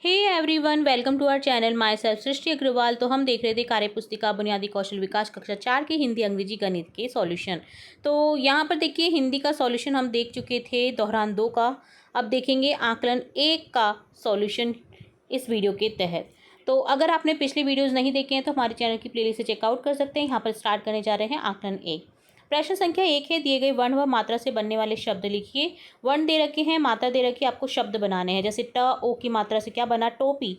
Hey everyone, welcome to our channel. Myself Srishti Agarwal. तो हम देख रहे थे कार्य पुस्तिका बुनियादी कौशल विकास कक्षा 4 की हिंदी अंग्रेजी गणित के सॉल्यूशन। तो यहाँ पर देखिए हिंदी का सॉल्यूशन हम देख चुके थे दोहरान 2 का। अब देखेंगे आकलन 1 का सॉल्यूशन इस वीडियो के तहत। तो अगर आपने पिछले वीडियोज़ नहीं देखे हैं तो हमारे चैनल की प्लेलिस्ट से चेकआउट कर सकते हैं। यहाँ पर स्टार्ट करने जा रहे हैं आकलन 1। प्रश्न संख्या 1 है, दिए गए वर्ण व मात्रा से बनने वाले शब्द लिखिए। वर्ण दे रखे हैं, मात्रा दे रखी है, आपको शब्द बनाने हैं। जैसे ट ओ की मात्रा से क्या बना, टोपी।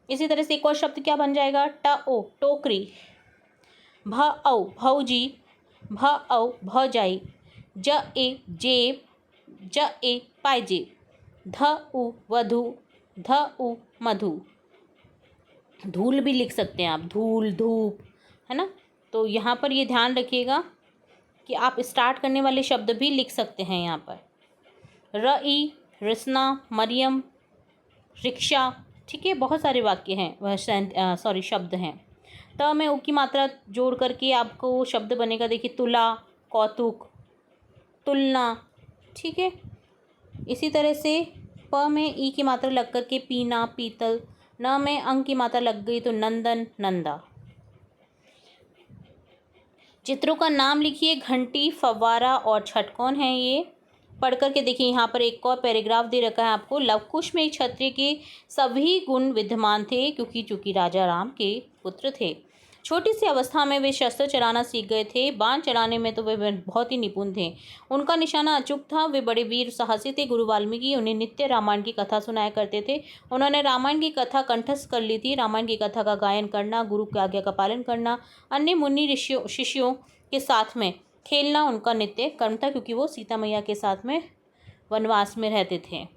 इसी तरह से एक और शब्द क्या बन जाएगा, ट ओ टोकरी। भ औ भौजी, भ औ भौजाई। ज ए जेब, ज ए पायजेब। ध उ वधु, ध उ मधु। धूल भी लिख सकते हैं आप, धूल धूप, है ना। तो यहाँ पर ये ध्यान रखिएगा कि आप स्टार्ट करने वाले शब्द भी लिख सकते हैं। यहाँ पर रई, रसना, मरियम, रिक्शा। ठीक है, बहुत सारे वाक्य हैं, वह शब्द हैं। त में उ की मात्रा जोड़ करके आपको शब्द बनेगा। देखिए तुला, कौतुक, तुलना। ठीक है, इसी तरह से प में ई की मात्रा लग करके पीना, पीतल। न में अंग की मात्रा लग गई तो नंदन, नंदा। चित्रों का नाम लिखिए। घंटी, फव्वारा और छठ कौन है ये पढ़ करके देखिए। यहाँ पर एक और पैराग्राफ दे रखा है आपको। लवकुश में क्षत्रिय के सभी गुण विद्यमान थे क्योंकि चूंकि राजा राम के पुत्र थे। छोटी सी अवस्था में वे शस्त्र चलाना सीख गए थे। बाण चलाने में तो वे बहुत ही निपुण थे। उनका निशाना अचूक था। वे बड़े वीर साहसी थे। गुरु वाल्मीकि उन्हें नित्य रामायण की कथा सुनाया करते थे। उन्होंने रामायण की कथा कंठस्थ कर ली थी। रामायण की कथा का गायन करना, गुरु की आज्ञा का पालन करना, अन्य मुनि ऋषियों शिष्यों के साथ में खेलना उनका नित्य कर्म था क्योंकि वो सीता मैया के साथ में वनवास में रहते थे।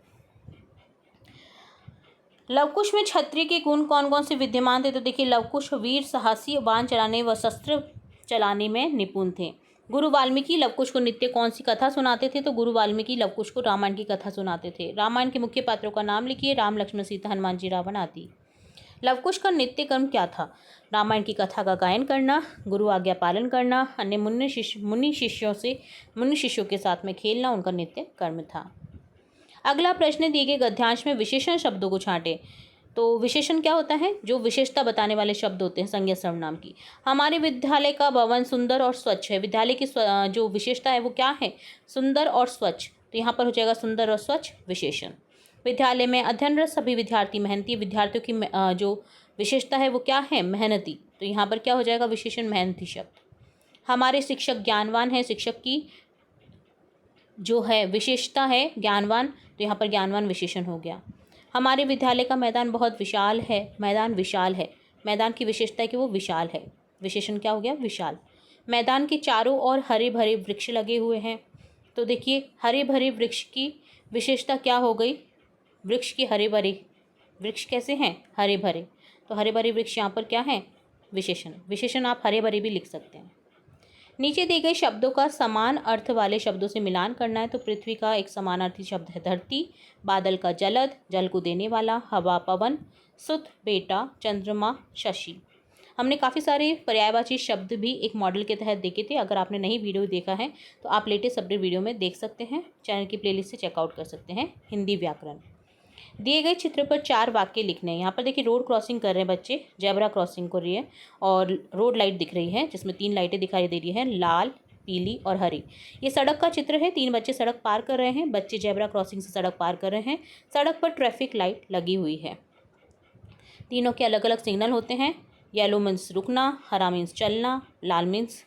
लवकुश में क्षत्रिय के गुण कौन कौन से विद्यमान थे? तो देखिए लवकुश वीर साहसी, बाण चलाने व शस्त्र चलाने में निपुण थे। गुरु वाल्मीकि लवकुश को नित्य कौन सी कथा सुनाते थे? तो गुरु वाल्मीकि लवकुश को रामायण की कथा सुनाते थे। रामायण के मुख्य पात्रों का नाम लिखिए। राम, लक्ष्मण, सीता, हनुमान जी, रावण आदि। लवकुश का नित्य कर्म क्या था? रामायण की कथा का गायन करना, गुरु आज्ञा पालन करना, अन्य मुनि शिष्यों के साथ में खेलना उनका नित्य कर्म था। अगला प्रश्न, दिए गए गद्यांश में विशेषण शब्दों को छांटे। तो विशेषण क्या होता है? जो विशेषता बताने वाले शब्द होते हैं संज्ञा सर्वनाम की। हमारे विद्यालय का भवन सुंदर और स्वच्छ है। विद्यालय की जो विशेषता है वो क्या है? सुंदर और स्वच्छ। तो यहाँ पर हो जाएगा सुंदर और स्वच्छ विशेषण। विद्यालय में अध्ययनरत सभी विद्यार्थी मेहनती। विद्यार्थियों की जो विशेषता है वो क्या है? मेहनती। तो यहाँ पर क्या हो जाएगा? विशेषण मेहनती शब्द। हमारे शिक्षक ज्ञानवान है। शिक्षक की जो है विशेषता है ज्ञानवान, तो यहाँ पर ज्ञानवान विशेषण हो गया। हमारे विद्यालय का मैदान बहुत विशाल है। मैदान विशाल है। मैदान की विशेषता है कि वो विशाल है। विशेषण क्या हो गया? विशाल। मैदान के चारों ओर हरे भरे वृक्ष लगे हुए हैं। तो देखिए हरे भरे वृक्ष की विशेषता क्या हो गई? वृक्ष की हरे भरे। वृक्ष कैसे हैं? हरे भरे। तो हरे भरे वृक्ष यहाँ पर क्या है? विशेषण। विशेषण आप हरे भरे भी लिख सकते हैं। नीचे दिए गए शब्दों का समान अर्थ वाले शब्दों से मिलान करना है। तो पृथ्वी का एक समानार्थी शब्द है धरती, बादल का जलद, जल को देने वाला, हवा पवन, सुत बेटा, चंद्रमा शशि। हमने काफ़ी सारे पर्यायवाची शब्द भी एक मॉडल के तहत देखे थे। अगर आपने नहीं वीडियो देखा है तो आप लेटेस्ट अपडेट वीडियो में देख सकते हैं। चैनल की प्लेलिस्ट से चेकआउट कर सकते हैं। हिंदी व्याकरण। दिए गए चित्र पर 4 वाक्य लिखने हैं। यहाँ पर देखिए रोड क्रॉसिंग कर रहे हैं बच्चे, जेब्रा क्रॉसिंग कर रही है और रोड लाइट दिख रही है जिसमें 3 लाइटें दिखाई दे रही हैं, लाल, पीली और हरी। ये सड़क का चित्र है। 3 बच्चे सड़क पार कर रहे हैं। बच्चे जेब्रा क्रॉसिंग से सड़क पार कर रहे हैं। सड़क पर ट्रैफिक लाइट लगी हुई है। तीनों के अलग अलग सिग्नल होते हैं। येलो मीन्स रुकना, हरा मीन्स चलना, लाल मीन्स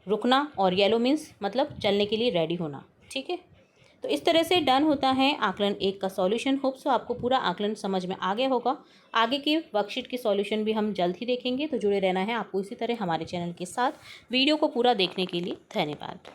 रुकना और येलो मीन्स मतलब चलने के लिए रेडी होना। ठीक है, तो इस तरह से डन होता है आकलन 1 का सॉल्यूशन। होप सो आपको पूरा आकलन समझ में आ गया होगा। आगे के वर्कशीट के सॉल्यूशन भी हम जल्द ही देखेंगे, तो जुड़े रहना है आपको इसी तरह हमारे चैनल के साथ। वीडियो को पूरा देखने के लिए धन्यवाद।